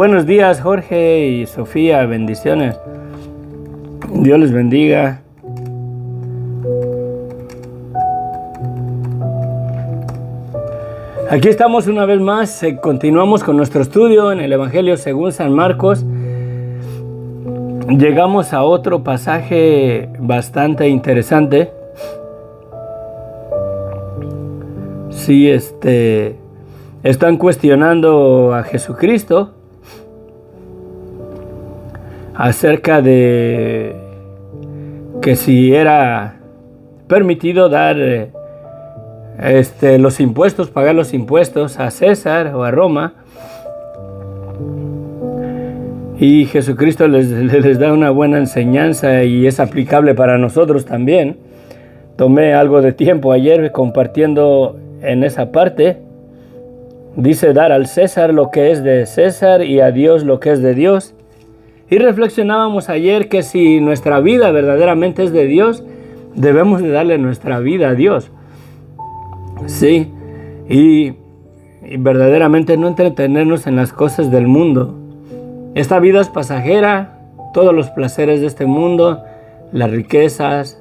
Buenos días, Jorge y Sofía, bendiciones. Dios les bendiga. Aquí estamos una vez más, continuamos con nuestro estudio en el Evangelio según San Marcos. Llegamos a otro pasaje bastante interesante. Sí, están cuestionando a Jesucristo acerca de que si era permitido dar los impuestos, pagar los impuestos a César o a Roma. Y Jesucristo les da una buena enseñanza y es aplicable para nosotros también. Tomé algo de tiempo ayer compartiendo en esa parte. Dice dar al César lo que es de César y a Dios lo que es de Dios. Y reflexionábamos ayer que si nuestra vida verdaderamente es de Dios, debemos de darle nuestra vida a Dios. Sí, y verdaderamente no entretenernos en las cosas del mundo. Esta vida es pasajera, todos los placeres de este mundo, las riquezas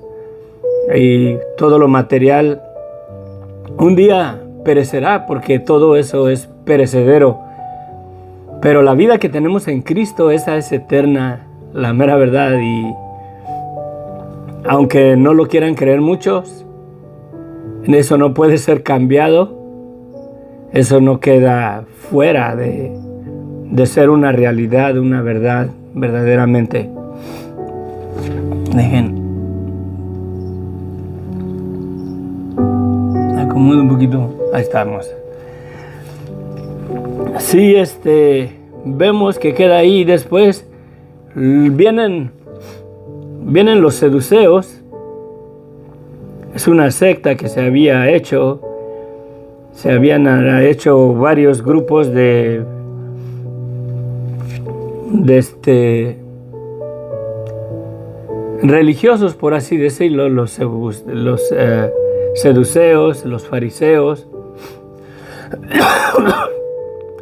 y todo lo material, un día perecerá porque todo eso es perecedero. Pero la vida que tenemos en Cristo, esa es eterna, la mera verdad. Y aunque no lo quieran creer muchos, eso no puede ser cambiado. Eso no queda fuera de ser una realidad, una verdad, verdaderamente. Acomodo un poquito. Ahí estamos. Sí, vemos que queda ahí. Después vienen los seduceos. Es una secta que se había hecho. Se habían hecho varios grupos de religiosos, por así decirlo, los seduceos, los fariseos,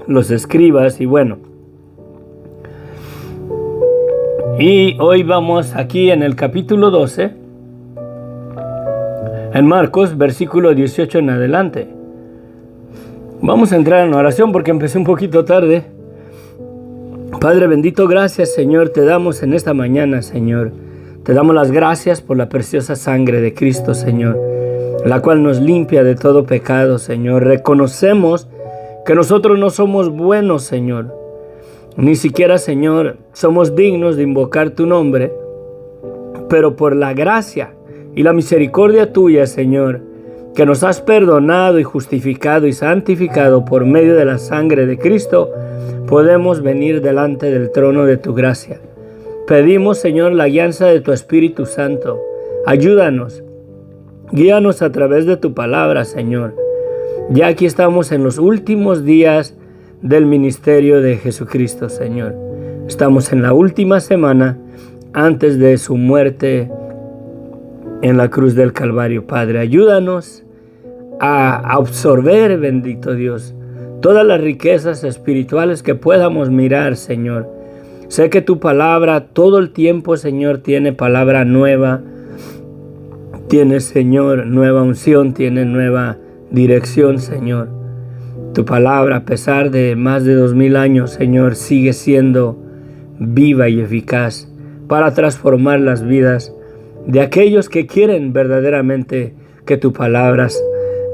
los escribas, y bueno. Y hoy vamos aquí en el capítulo 12, en Marcos, versículo 18 en adelante. Vamos a entrar en oración porque empecé un poquito tarde. Padre bendito, gracias, Señor, te damos en esta mañana, Señor. Te damos las gracias por la preciosa sangre de Cristo, Señor, la cual nos limpia de todo pecado, Señor. Reconocemos que nosotros no somos buenos, Señor. Ni siquiera, Señor, somos dignos de invocar tu nombre. Pero por la gracia y la misericordia tuya, Señor, que nos has perdonado y justificado y santificado por medio de la sangre de Cristo, podemos venir delante del trono de tu gracia. Pedimos, Señor, la guianza de tu Espíritu Santo. Ayúdanos, guíanos a través de tu palabra, Señor. Ya aquí estamos en los últimos días del ministerio de Jesucristo, Señor. Estamos en la última semana antes de su muerte en la cruz del Calvario. Padre, ayúdanos a absorber, bendito Dios, todas las riquezas espirituales que podamos mirar, Señor. Sé que tu palabra todo el tiempo, Señor, tiene palabra nueva. Tiene, Señor, nueva unción, tiene nueva dirección, Señor. Tu palabra, a pesar de más de 2000 años, Señor, sigue siendo viva y eficaz para transformar las vidas de aquellos que quieren verdaderamente que tu palabra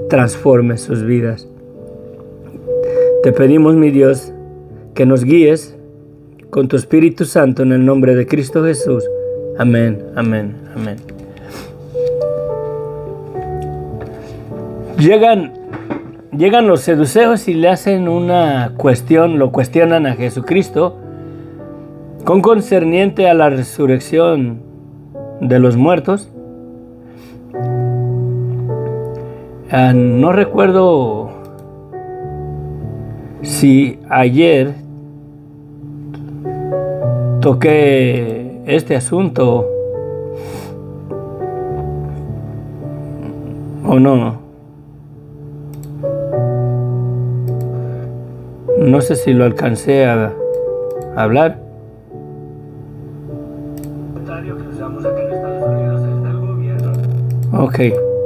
transforme sus vidas. Te pedimos, mi Dios, que nos guíes con tu Espíritu Santo en el nombre de Cristo Jesús. Amén, amén, amén. Llegan los seduceos y le hacen una cuestión, lo cuestionan a Jesucristo con concerniente a la resurrección de los muertos. No recuerdo si ayer toqué este asunto o no. No sé si lo alcancé a hablar. Que usamos aquí en Estados Unidos es del gobierno. Ok,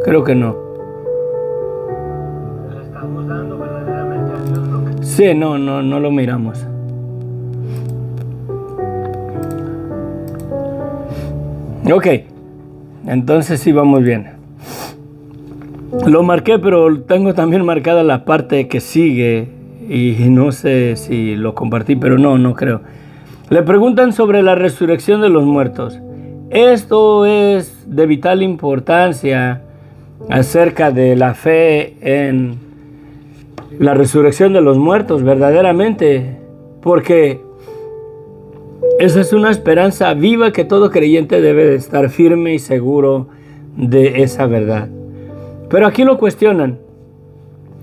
creo que no. Le estamos dando verdaderamente a Dios lo que... Sí, no lo miramos. Ok, entonces sí vamos bien. Lo marqué, pero tengo también marcada la parte que sigue y no sé si lo compartí, pero no creo. Le preguntan sobre la resurrección de los muertos. Esto es de vital importancia acerca de la fe en la resurrección de los muertos, verdaderamente, porque esa es una esperanza viva que todo creyente debe de estar firme y seguro de esa verdad. Pero aquí lo cuestionan.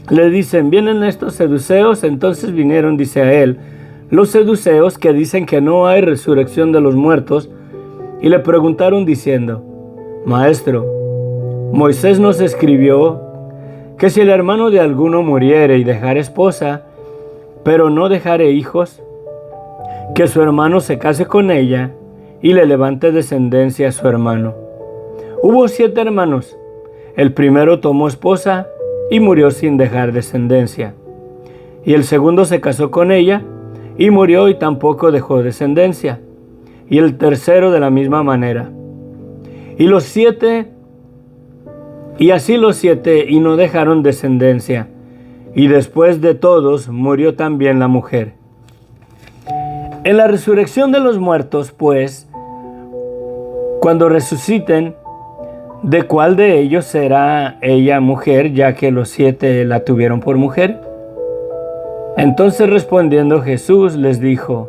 Le dicen, vienen estos seduceos, entonces vinieron, dice a él, los seduceos que dicen que no hay resurrección de los muertos, y le preguntaron diciendo, Maestro, Moisés nos escribió que si el hermano de alguno muriere y dejare esposa, pero no dejare hijos, que su hermano se case con ella y le levante descendencia a su hermano. Hubo 7 hermanos. El primero tomó esposa y murió sin dejar descendencia. Y el segundo se casó con ella y murió y tampoco dejó descendencia. Y el tercero de la misma manera. Y así los 7 y no dejaron descendencia. Y después de todos murió también la mujer. En la resurrección de los muertos, pues, cuando resuciten, ¿de cuál de ellos será ella mujer, ya que los 7 la tuvieron por mujer? Entonces respondiendo Jesús les dijo,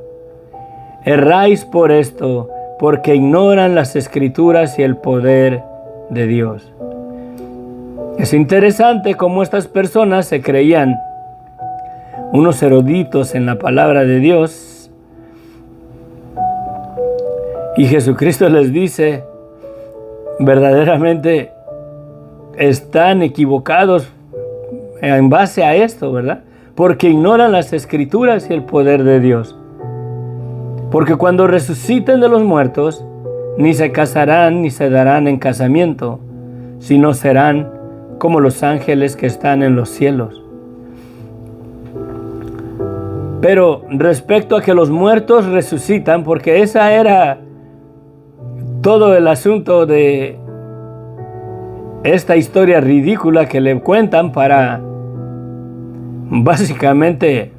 erráis por esto, porque ignoran las Escrituras y el poder de Dios. Es interesante cómo estas personas se creían unos eruditos en la palabra de Dios, y Jesucristo les dice, verdaderamente están equivocados en base a esto, ¿verdad? Porque ignoran las Escrituras y el poder de Dios. Porque cuando resuciten de los muertos, ni se casarán ni se darán en casamiento, sino serán como los ángeles que están en los cielos. Pero respecto a que los muertos resucitan, porque esa era todo el asunto de esta historia ridícula que le cuentan para, básicamente,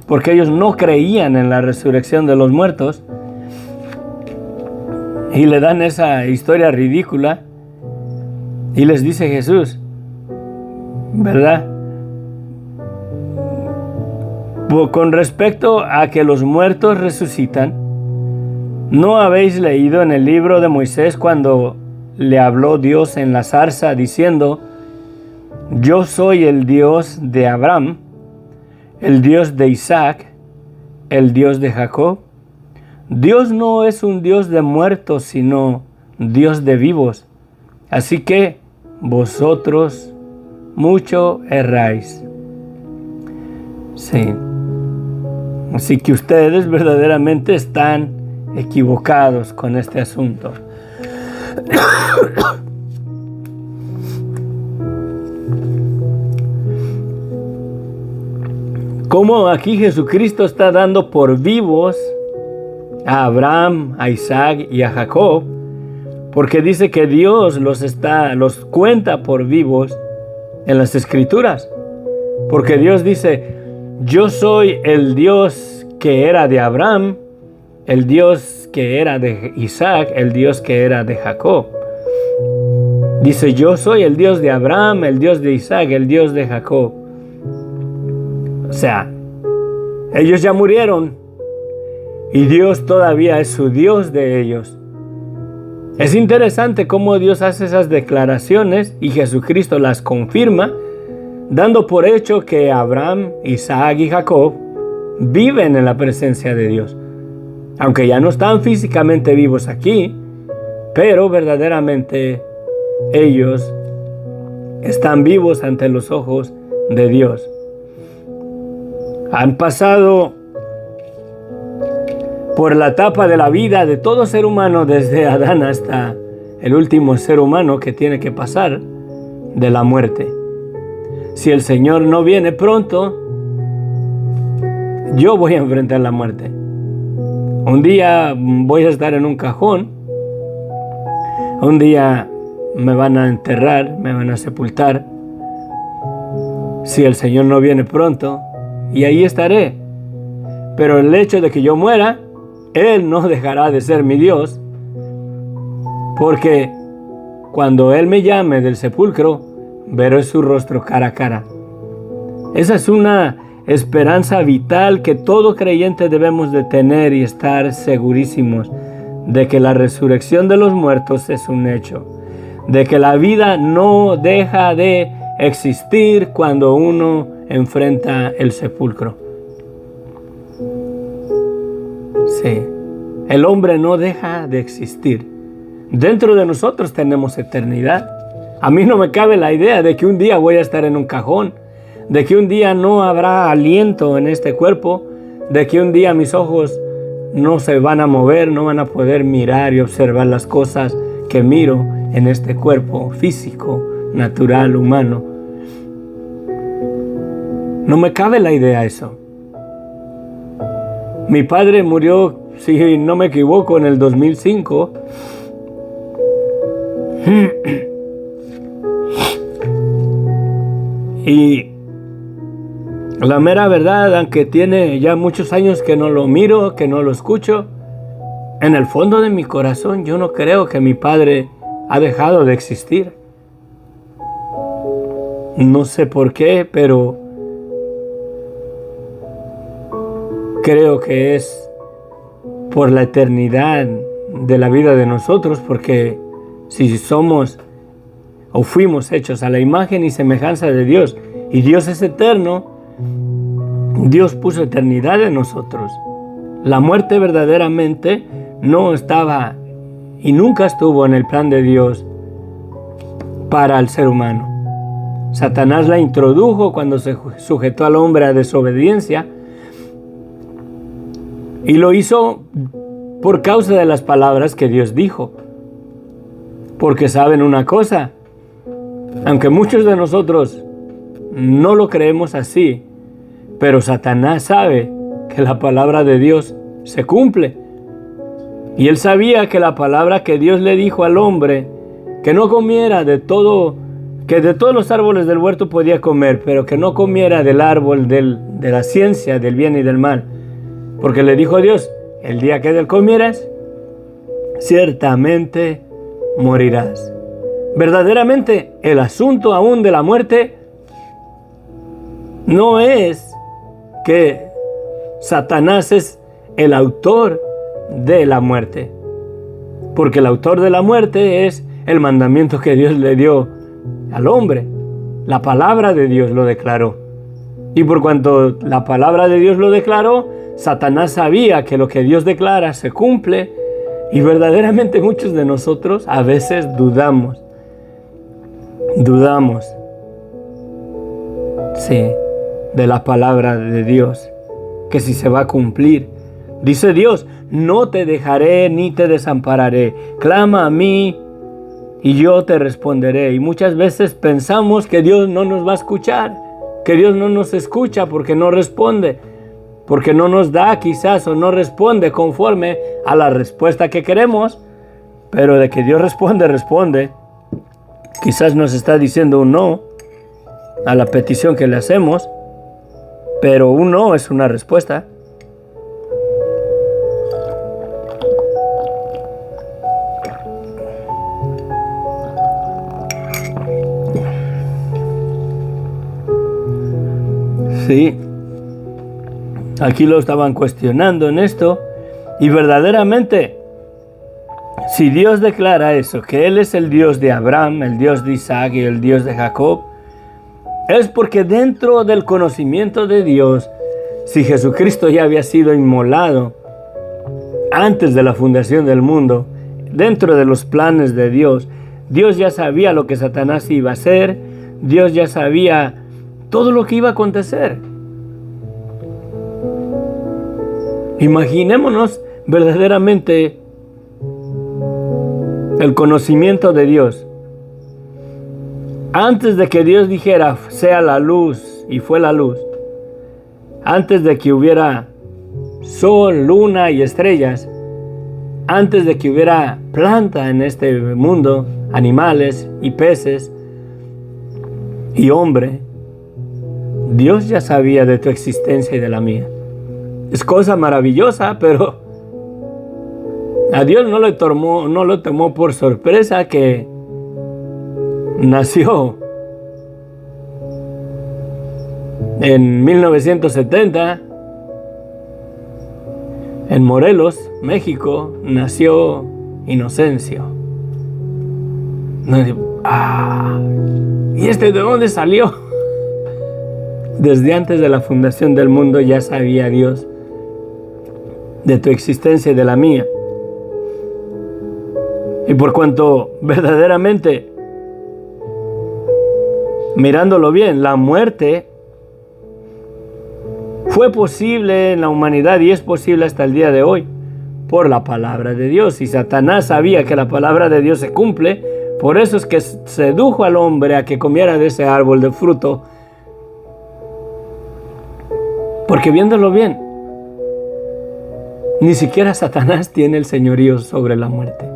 porque ellos no creían en la resurrección de los muertos, y le dan esa historia ridícula, y les dice Jesús, ¿verdad? Con respecto a que los muertos resucitan, ¿no habéis leído en el libro de Moisés cuando le habló Dios en la zarza diciendo, yo soy el Dios de Abraham, el Dios de Isaac, el Dios de Jacob? Dios no es un Dios de muertos, sino Dios de vivos. Así que vosotros mucho erráis. Sí. Así que ustedes verdaderamente están equivocados con este asunto. Como aquí Jesucristo está dando por vivos a Abraham, a Isaac y a Jacob, porque dice que Dios los cuenta por vivos en las Escrituras, porque Dios dice, yo soy el Dios que era de Abraham, el Dios que era de Isaac, el Dios que era de Jacob. Dice, yo soy el Dios de Abraham, el Dios de Isaac, el Dios de Jacob. O sea, ellos ya murieron y Dios todavía es su Dios de ellos. Es interesante cómo Dios hace esas declaraciones y Jesucristo las confirma, dando por hecho que Abraham, Isaac y Jacob viven en la presencia de Dios. Aunque ya no están físicamente vivos aquí, pero verdaderamente ellos están vivos ante los ojos de Dios. Han pasado por la etapa de la vida de todo ser humano, desde Adán hasta el último ser humano que tiene que pasar de la muerte. Si el Señor no viene pronto, yo voy a enfrentar la muerte. Un día voy a estar en un cajón, un día me van a enterrar, me van a sepultar, si el Señor no viene pronto, y ahí estaré. Pero el hecho de que yo muera, Él no dejará de ser mi Dios, porque cuando Él me llame del sepulcro, veré su rostro cara a cara. Esa es una esperanza vital que todo creyente debemos de tener y estar segurísimos de que la resurrección de los muertos es un hecho, de que la vida no deja de existir cuando uno enfrenta el sepulcro. Sí, el hombre no deja de existir. Dentro de nosotros tenemos eternidad. A mí no me cabe la idea de que un día voy a estar en un cajón, de que un día no habrá aliento en este cuerpo, de que un día mis ojos no se van a mover, no van a poder mirar y observar las cosas que miro en este cuerpo físico, natural, humano. No me cabe la idea eso. Mi padre murió, si no me equivoco, en el 2005. Y la mera verdad, aunque tiene ya muchos años que no lo miro, que no lo escucho, en el fondo de mi corazón yo no creo que mi padre ha dejado de existir. No sé por qué, pero creo que es por la eternidad de la vida de nosotros, porque si somos o fuimos hechos a la imagen y semejanza de Dios, y Dios es eterno, Dios puso eternidad en nosotros. La muerte verdaderamente no estaba y nunca estuvo en el plan de Dios para el ser humano. Satanás la introdujo cuando se sujetó al hombre a desobediencia, y lo hizo por causa de las palabras que Dios dijo. Porque saben una cosa, aunque muchos de nosotros no lo creemos así, pero Satanás sabe que la palabra de Dios se cumple. Y él sabía que la palabra que Dios le dijo al hombre, que no comiera de todo, que de todos los árboles del huerto podía comer, pero que no comiera del árbol de la ciencia, del bien y del mal. Porque le dijo a Dios, el día que de él comieras, ciertamente morirás. Verdaderamente, el asunto aún de la muerte no es que Satanás es el autor de la muerte, porque el autor de la muerte es el mandamiento que Dios le dio al hombre. La palabra de Dios lo declaró. Y por cuanto la palabra de Dios lo declaró, Satanás sabía que lo que Dios declara se cumple, y verdaderamente muchos de nosotros a veces dudamos, sí, de la palabra de Dios, que si se va a cumplir. Dice Dios, no te dejaré ni te desampararé, clama a mí y yo te responderé. Y muchas veces pensamos que Dios no nos va a escuchar, que Dios no nos escucha porque no responde, porque no nos da quizás o no responde conforme a la respuesta que queremos. Pero de que Dios responde. Quizás nos está diciendo un no a la petición que le hacemos, pero un no es una respuesta. Sí, aquí lo estaban cuestionando en esto, y verdaderamente, si Dios declara eso, que Él es el Dios de Abraham, el Dios de Isaac y el Dios de Jacob, es porque dentro del conocimiento de Dios, si Jesucristo ya había sido inmolado antes de la fundación del mundo, dentro de los planes de Dios, Dios ya sabía lo que Satanás iba a hacer, Dios ya sabía todo lo que iba a acontecer. Imaginémonos verdaderamente el conocimiento de Dios, antes de que Dios dijera sea la luz y fue la luz, antes de que hubiera sol, luna y estrellas, antes de que hubiera planta en este mundo, animales y peces y hombre, Dios ya sabía de tu existencia y de la mía. Es cosa maravillosa, pero a Dios no lo tomó por sorpresa que nació en 1970 en Morelos, México, nació Inocencio. ¿Y este de dónde salió? Desde antes de la fundación del mundo ya sabía Dios de tu existencia y de la mía. Y por cuanto verdaderamente, mirándolo bien, la muerte fue posible en la humanidad y es posible hasta el día de hoy por la palabra de Dios. Y Satanás sabía que la palabra de Dios se cumple, por eso es que sedujo al hombre a que comiera de ese árbol de fruto. Porque viéndolo bien, ni siquiera Satanás tiene el señorío sobre la muerte.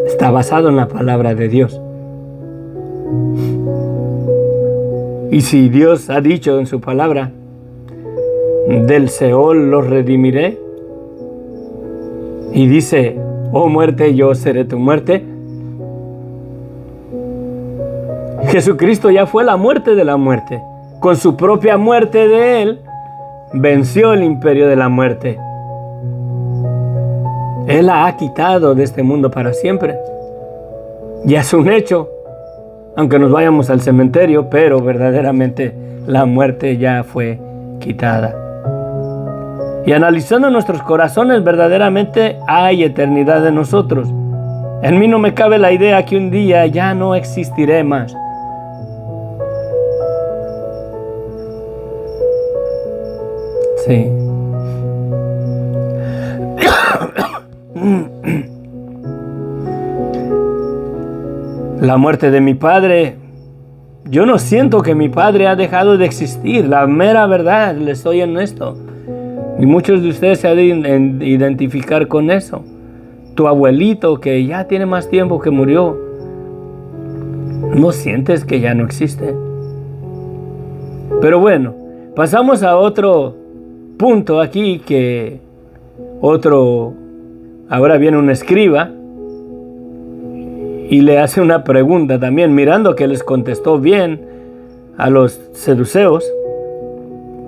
Está basado en la palabra de Dios. Y si Dios ha dicho en su palabra, del Seol los redimiré, y dice, oh muerte, yo seré tu muerte, Jesucristo ya fue la muerte de la muerte. Con su propia muerte de Él, venció el imperio de la muerte. Él la ha quitado de este mundo para siempre. Ya es un hecho, aunque nos vayamos al cementerio, pero verdaderamente la muerte ya fue quitada. Y analizando nuestros corazones, verdaderamente hay eternidad en nosotros. En mí no me cabe la idea que un día ya no existiré más. Sí. La muerte de mi padre, yo no siento que mi padre ha dejado de existir, la mera verdad, les soy honesto. Y muchos de ustedes se han de identificar con eso. Tu abuelito que ya tiene más tiempo que murió, ¿no sientes que ya no existe? Pero bueno, pasamos a otro punto aquí ahora viene un escriba y le hace una pregunta también, mirando que les contestó bien a los seduceos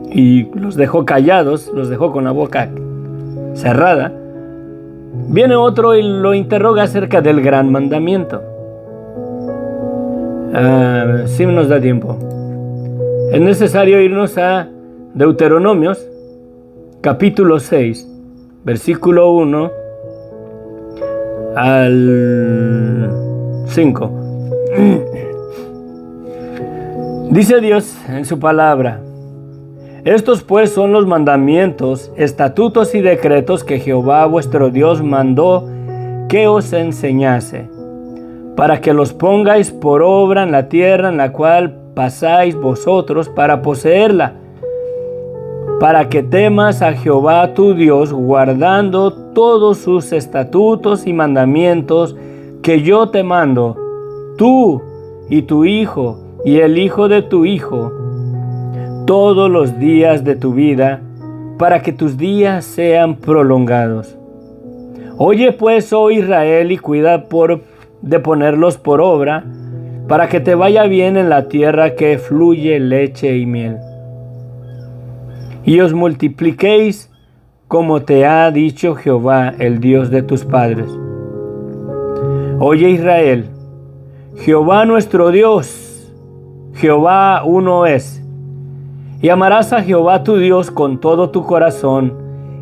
y los dejó callados, los dejó con la boca cerrada. Viene otro y lo interroga acerca del gran mandamiento. Sí nos da tiempo. Es necesario irnos a Deuteronomios, capítulo 6, versículo 1 al 5. Dice Dios en su palabra: estos pues son los mandamientos, estatutos y decretos que Jehová vuestro Dios mandó que os enseñase, para que los pongáis por obra en la tierra en la cual pasáis vosotros para poseerla, para que temas a Jehová tu Dios, guardando todos sus estatutos y mandamientos que yo te mando, tú y tu hijo y el hijo de tu hijo, todos los días de tu vida, para que tus días sean prolongados. Oye pues, oh Israel, y cuida de ponerlos por obra, para que te vaya bien en la tierra que fluye leche y miel. Y os multipliquéis como te ha dicho Jehová, el Dios de tus padres. Oye Israel, Jehová nuestro Dios, Jehová uno es. Y amarás a Jehová tu Dios con todo tu corazón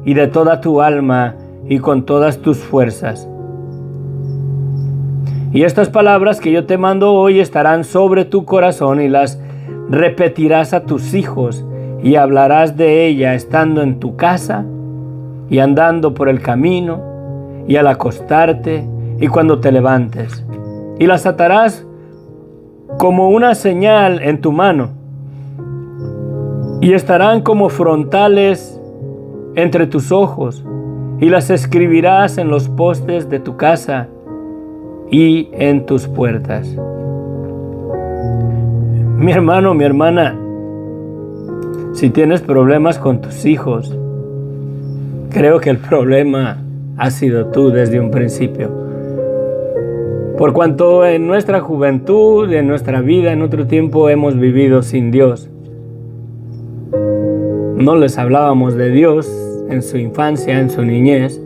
y de toda tu alma y con todas tus fuerzas. Y estas palabras que yo te mando hoy estarán sobre tu corazón y las repetirás a tus hijos y hablarás de ella estando en tu casa y andando por el camino, y al acostarte, y cuando te levantes. Y las atarás como una señal en tu mano, y estarán como frontales entre tus ojos, y las escribirás en los postes de tu casa y en tus puertas. Mi hermano, mi hermana, si tienes problemas con tus hijos, creo que el problema has sido tú desde un principio. Por cuanto en nuestra juventud, en nuestra vida, en otro tiempo hemos vivido sin Dios. No les hablábamos de Dios en su infancia, en su niñez.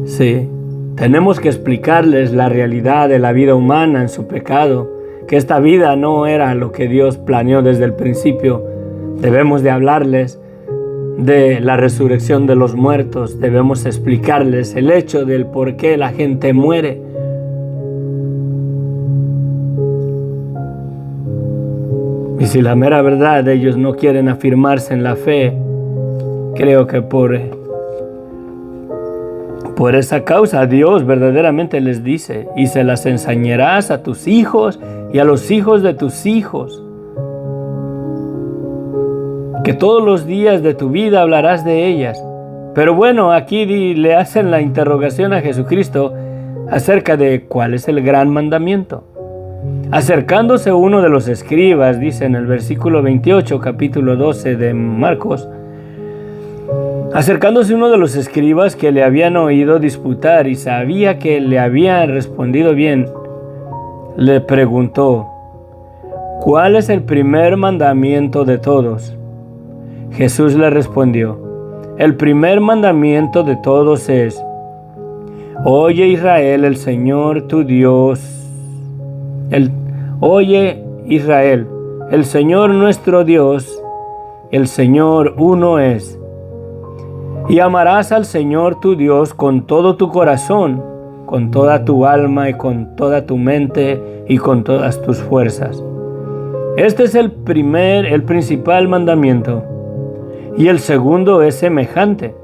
Sí, tenemos que explicarles la realidad de la vida humana en su pecado, que esta vida no era lo que Dios planeó desde el principio. Debemos de hablarles de la resurrección de los muertos, debemos explicarles el hecho del por qué la gente muere. Y si la mera verdad ellos no quieren afirmarse en la fe, creo que por esa causa Dios verdaderamente les dice: y se las enseñarás a tus hijos y a los hijos de tus hijos, que todos los días de tu vida hablarás de ellas. Pero bueno, aquí le hacen la interrogación a Jesucristo acerca de cuál es el gran mandamiento. Acercándose uno de los escribas, dice en el versículo 28, capítulo 12 de Marcos, acercándose uno de los escribas que le habían oído disputar y sabía que le habían respondido bien, le preguntó: ¿cuál es el primer mandamiento de todos? Jesús le respondió: el primer mandamiento de todos es: oye Israel, el Señor tu Dios. Oye Israel, el Señor nuestro Dios, el Señor uno es. Y amarás al Señor tu Dios con todo tu corazón, con toda tu alma y con toda tu mente y con todas tus fuerzas. Este es el principal mandamiento. Y el segundo es semejante: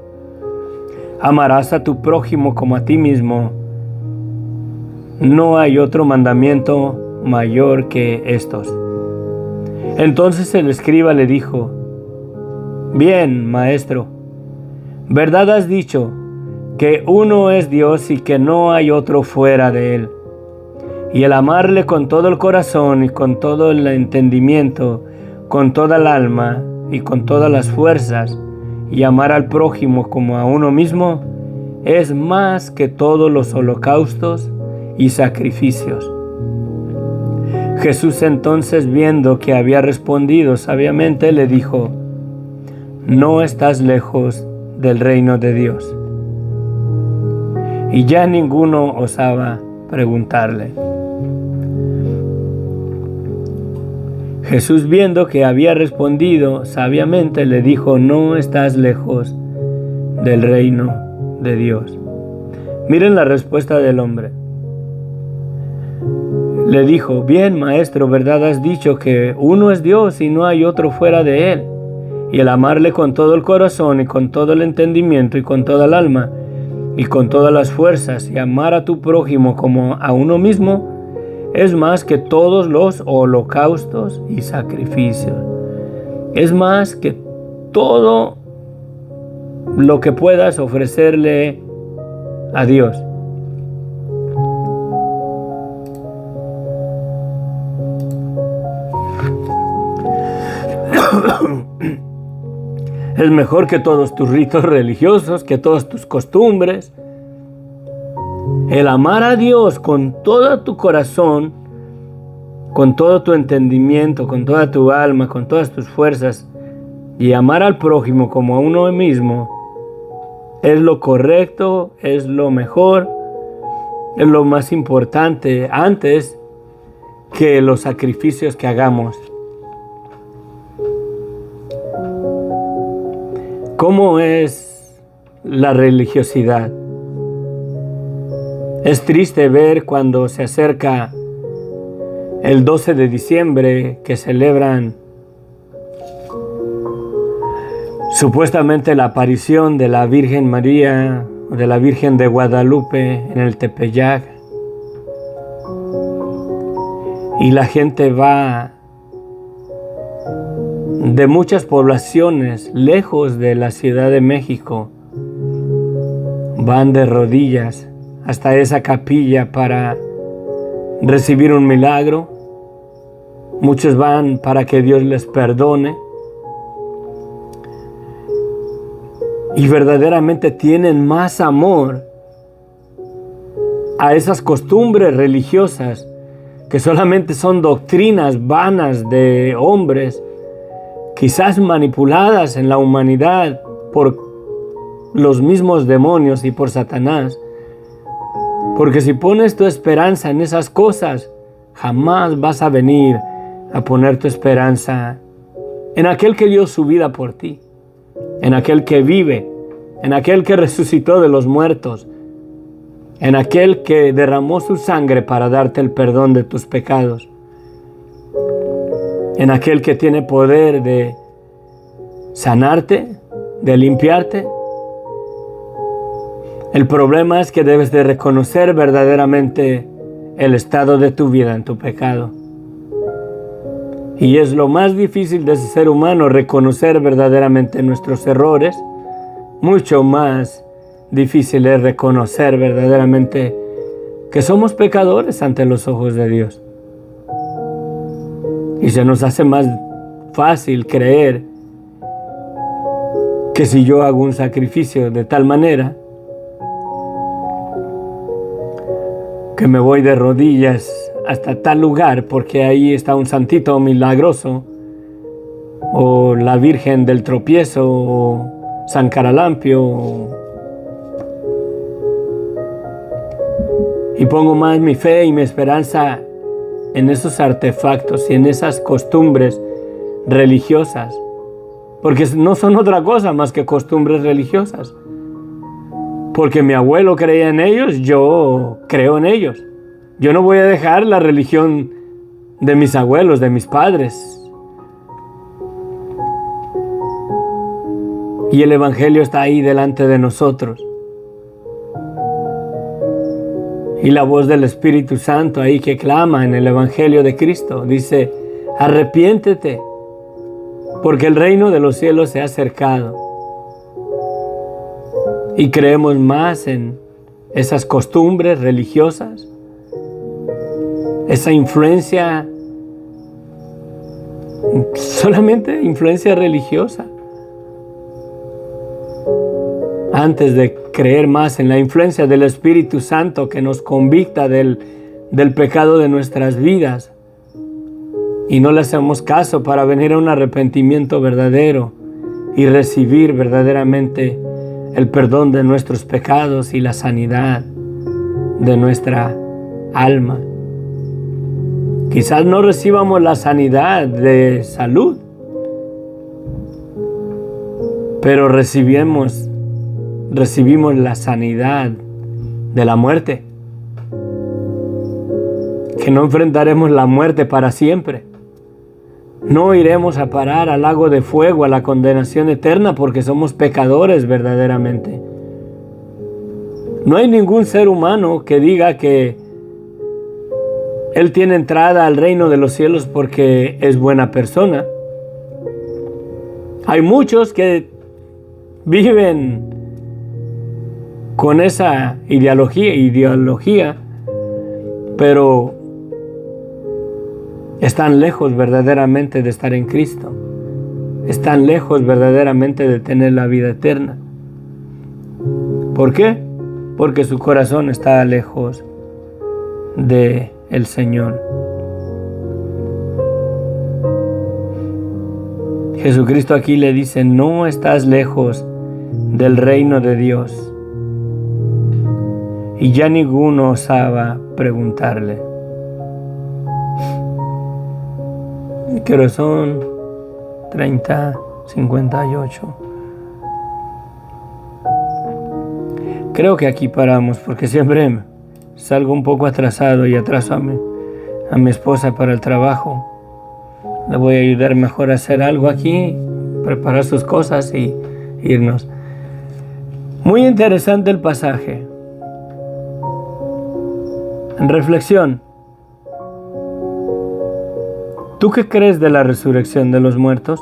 amarás a tu prójimo como a ti mismo. No hay otro mandamiento mayor que estos. Entonces el escriba le dijo: bien, maestro, verdad has dicho, que uno es Dios y que no hay otro fuera de él. Y el amarle con todo el corazón y con todo el entendimiento, con toda el alma y con todas las fuerzas, y amar al prójimo como a uno mismo, es más que todos los holocaustos y sacrificios. Jesús entonces, viendo que había respondido sabiamente, le dijo: no estás lejos del reino de Dios. Y ya ninguno osaba preguntarle. Jesús, viendo que había respondido sabiamente, le dijo: no estás lejos del reino de Dios. Miren la respuesta del hombre. Le dijo: bien, maestro, verdad has dicho, que uno es Dios y no hay otro fuera de él. Y el amarle con todo el corazón y con todo el entendimiento y con toda el alma y con todas las fuerzas, y amar a tu prójimo como a uno mismo, es más que todos los holocaustos y sacrificios. Es más que todo lo que puedas ofrecerle a Dios. Es mejor que todos tus ritos religiosos, que todas tus costumbres. El amar a Dios con todo tu corazón, con todo tu entendimiento, con toda tu alma, con todas tus fuerzas, y amar al prójimo como a uno mismo, es lo correcto, es lo mejor, es lo más importante antes que los sacrificios que hagamos. ¿Cómo es la religiosidad? Es triste ver cuando se acerca el 12 de diciembre que celebran supuestamente la aparición de la Virgen María, de la Virgen de Guadalupe en el Tepeyac. Y la gente va de muchas poblaciones lejos de la Ciudad de México, van de rodillas hasta esa capilla para recibir un milagro. Muchos van para que Dios les perdone. Y verdaderamente tienen más amor a esas costumbres religiosas que solamente son doctrinas vanas de hombres, quizás manipuladas en la humanidad por los mismos demonios y por Satanás. Porque si pones tu esperanza en esas cosas, jamás vas a venir a poner tu esperanza en aquel que dio su vida por ti, en aquel que vive, en aquel que resucitó de los muertos, en aquel que derramó su sangre para darte el perdón de tus pecados, en aquel que tiene poder de sanarte, de limpiarte. El problema es que debes de reconocer verdaderamente el estado de tu vida en tu pecado. Y es lo más difícil de ese ser humano, reconocer verdaderamente nuestros errores. Mucho más difícil es reconocer verdaderamente que somos pecadores ante los ojos de Dios. Y se nos hace más fácil creer que si yo hago un sacrificio de tal manera que me voy de rodillas hasta tal lugar porque ahí está un santito milagroso, o la Virgen del Tropiezo, o San Caralampio, y pongo más mi fe y mi esperanza en esos artefactos y en esas costumbres religiosas, porque no son otra cosa más que costumbres religiosas. Porque mi abuelo creía en ellos, yo creo en ellos. Yo no voy a dejar la religión de mis abuelos, de mis padres. Y el Evangelio está ahí delante de nosotros. Y la voz del Espíritu Santo ahí que clama en el Evangelio de Cristo dice: arrepiéntete, porque el reino de los cielos se ha acercado. Y creemos más en esas costumbres religiosas, esa influencia, solamente influencia religiosa, antes de creer más en la influencia del Espíritu Santo que nos convicta del pecado de nuestras vidas, y no le hacemos caso para venir a un arrepentimiento verdadero y recibir verdaderamente el perdón de nuestros pecados y la sanidad de nuestra alma. Quizás no recibamos la sanidad de salud, pero recibimos la sanidad de la muerte, que no enfrentaremos la muerte para siempre. No iremos a parar al lago de fuego, a la condenación eterna, porque somos pecadores verdaderamente. No hay ningún ser humano que diga que él tiene entrada al reino de los cielos porque es buena persona. Hay muchos que viven con esa ideología, pero están lejos verdaderamente de estar en Cristo. Están lejos verdaderamente de tener la vida eterna. ¿Por qué? Porque su corazón está lejos del Señor. Jesucristo aquí le dice: no estás lejos del reino de Dios. Y ya ninguno osaba preguntarle. ¿Qué son? 30:58. Creo que aquí paramos porque siempre salgo un poco atrasado y atraso a mi esposa para el trabajo. Le voy a ayudar mejor a hacer algo aquí preparar sus cosas y irnos. Muy interesante el pasaje. En reflexión, ¿tú qué crees de la resurrección de los muertos?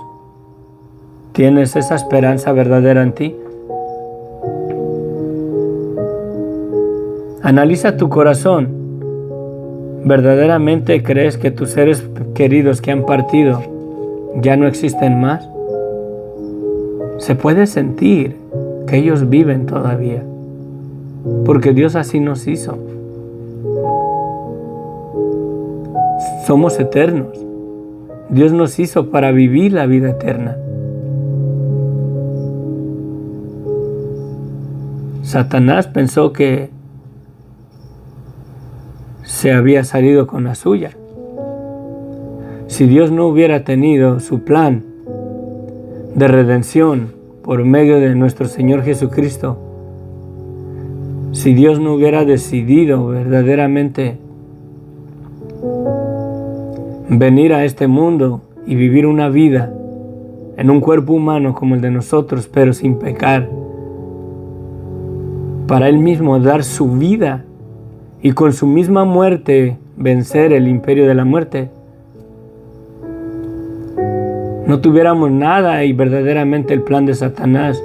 ¿Tienes esa esperanza verdadera en ti? Analiza tu corazón. ¿Verdaderamente crees que tus seres queridos que han partido ya no existen más? Se puede sentir que ellos viven todavía, porque Dios así nos hizo. Somos eternos. Dios nos hizo para vivir la vida eterna. Satanás pensó que se había salido con la suya. Si Dios no hubiera tenido su plan de redención por medio de nuestro Señor Jesucristo, si Dios no hubiera decidido verdaderamente venir a este mundo y vivir una vida en un cuerpo humano como el de nosotros, pero sin pecar, para Él mismo dar su vida y con su misma muerte vencer el imperio de la muerte, no tuviéramos nada y verdaderamente el plan de Satanás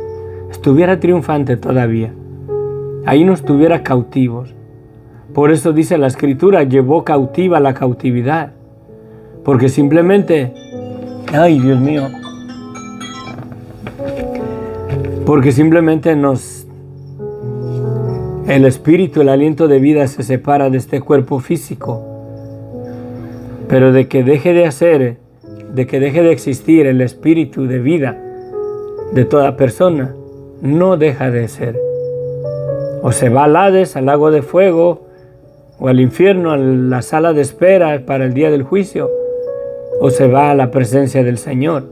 estuviera triunfante todavía. Ahí nos tuviera cautivos. Por eso dice la Escritura, llevó cautiva la cautividad. Porque simplemente, ay Dios mío, porque simplemente el espíritu, el aliento de vida se separa de este cuerpo físico. Pero de que deje de existir el espíritu de vida de toda persona, no deja de ser. O se va al Hades, al lago de fuego, o al infierno, a la sala de espera para el día del juicio, o se va a la presencia del Señor.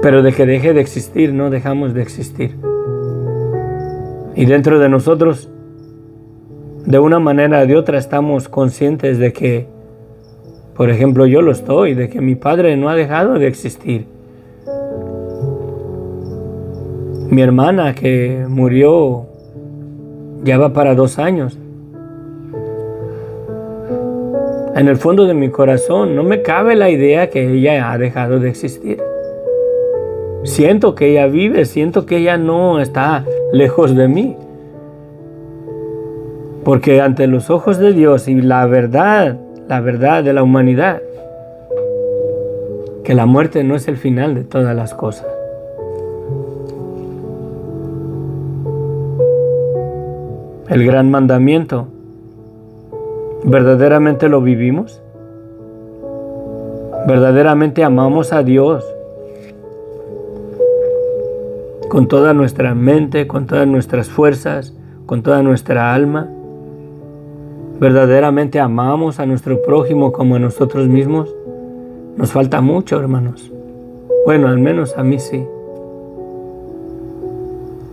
Pero de que deje de existir, no dejamos de existir. Y dentro de nosotros, de una manera o de otra, estamos conscientes de que, por ejemplo, yo lo estoy, de que mi padre no ha dejado de existir. Mi hermana que murió ya va para 2 años. En el fondo de mi corazón no me cabe la idea que ella ha dejado de existir. Siento que ella vive, siento que ella no está lejos de mí. Porque ante los ojos de Dios y la verdad de la humanidad, que la muerte no es el final de todas las cosas. El gran mandamiento, ¿verdaderamente lo vivimos? ¿Verdaderamente amamos a Dios con toda nuestra mente, con todas nuestras fuerzas, con toda nuestra alma? ¿Verdaderamente amamos a nuestro prójimo como a nosotros mismos? Nos falta mucho, hermanos. Bueno, al menos a mí sí.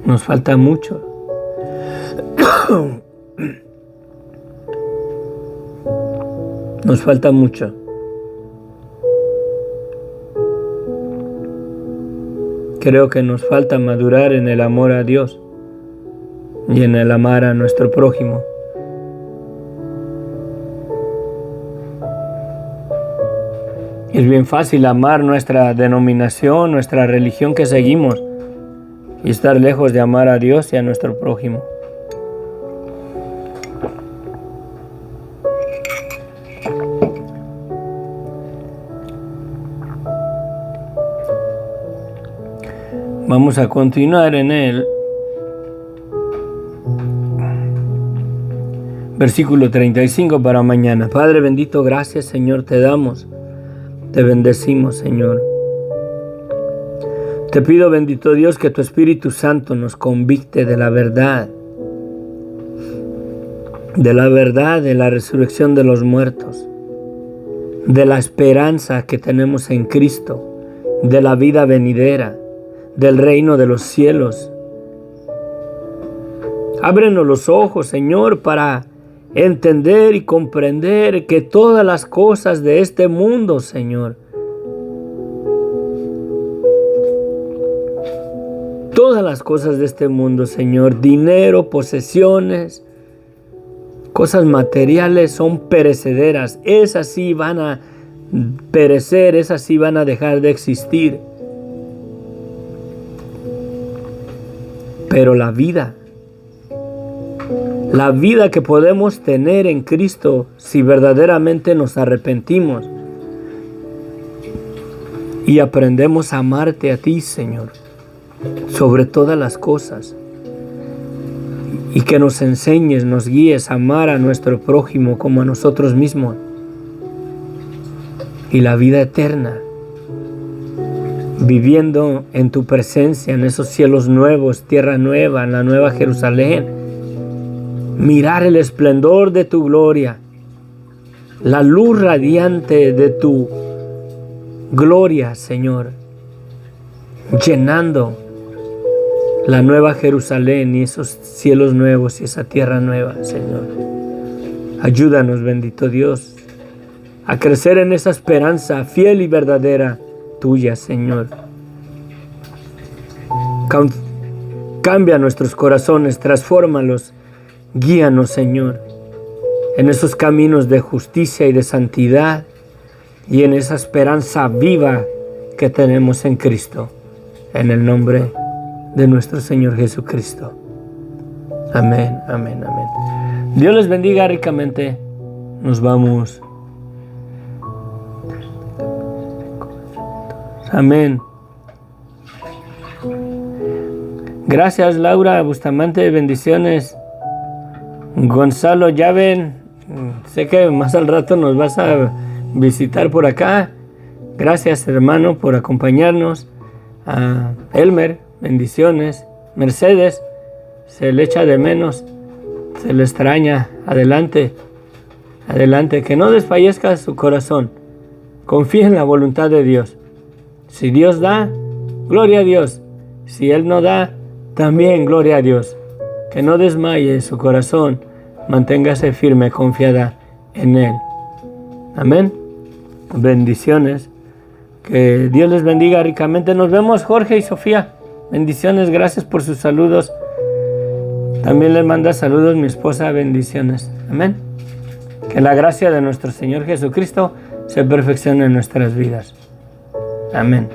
Nos falta mucho. Nos falta mucho. Creo que nos falta madurar en el amor a Dios y en el amar a nuestro prójimo. Es bien fácil amar nuestra denominación, nuestra religión que seguimos y estar lejos de amar a Dios y a nuestro prójimo. Vamos a continuar en el versículo 35 para mañana. Padre bendito, gracias Señor te damos. Te bendecimos, Señor. Te pido, bendito Dios, que tu Espíritu Santo nos convicte de la verdad de la resurrección de los muertos, de la esperanza que tenemos en Cristo, de la vida venidera, del reino de los cielos. Ábrenos los ojos, Señor, para entender y comprender que todas las cosas de este mundo, Señor, Todas las cosas de este mundo, Señor, dinero, posesiones, cosas materiales son perecederas. Esas sí van a perecer, esas sí van a dejar de existir. Pero la vida que podemos tener en Cristo, si verdaderamente nos arrepentimos y aprendemos a amarte a ti, Señor, sobre todas las cosas, y que nos enseñes, nos guíes a amar a nuestro prójimo como a nosotros mismos, y la vida eterna, viviendo en tu presencia, en esos cielos nuevos, tierra nueva, en la nueva Jerusalén, mirar el esplendor de tu gloria, la luz radiante de tu gloria, Señor, llenando la nueva Jerusalén y esos cielos nuevos y esa tierra nueva, Señor. Ayúdanos, bendito Dios, a crecer en esa esperanza fiel y verdadera tuya, Señor. Cambia nuestros corazones, transfórmalos, guíanos, Señor, en esos caminos de justicia y de santidad y en esa esperanza viva que tenemos en Cristo, en el nombre de nuestro Señor Jesucristo. Amén, amén, amén. Dios les bendiga ricamente. Nos vamos. Amén. Gracias, Laura Bustamante, bendiciones. Gonzalo Llaven, sé que más al rato nos vas a visitar por acá. Gracias, hermano, por acompañarnos. A Elmer, bendiciones. Mercedes, se le echa de menos, se le extraña. Adelante, adelante, que no desfallezca su corazón. Confía en la voluntad de Dios. Si Dios da, gloria a Dios. Si Él no da, también gloria a Dios. Que no desmaye su corazón, manténgase firme, confiada en Él. Amén. Bendiciones. Que Dios les bendiga ricamente. Nos vemos, Jorge y Sofía. Bendiciones, gracias por sus saludos. También les manda saludos mi esposa, bendiciones. Amén. Que la gracia de nuestro Señor Jesucristo se perfeccione en nuestras vidas. Amén.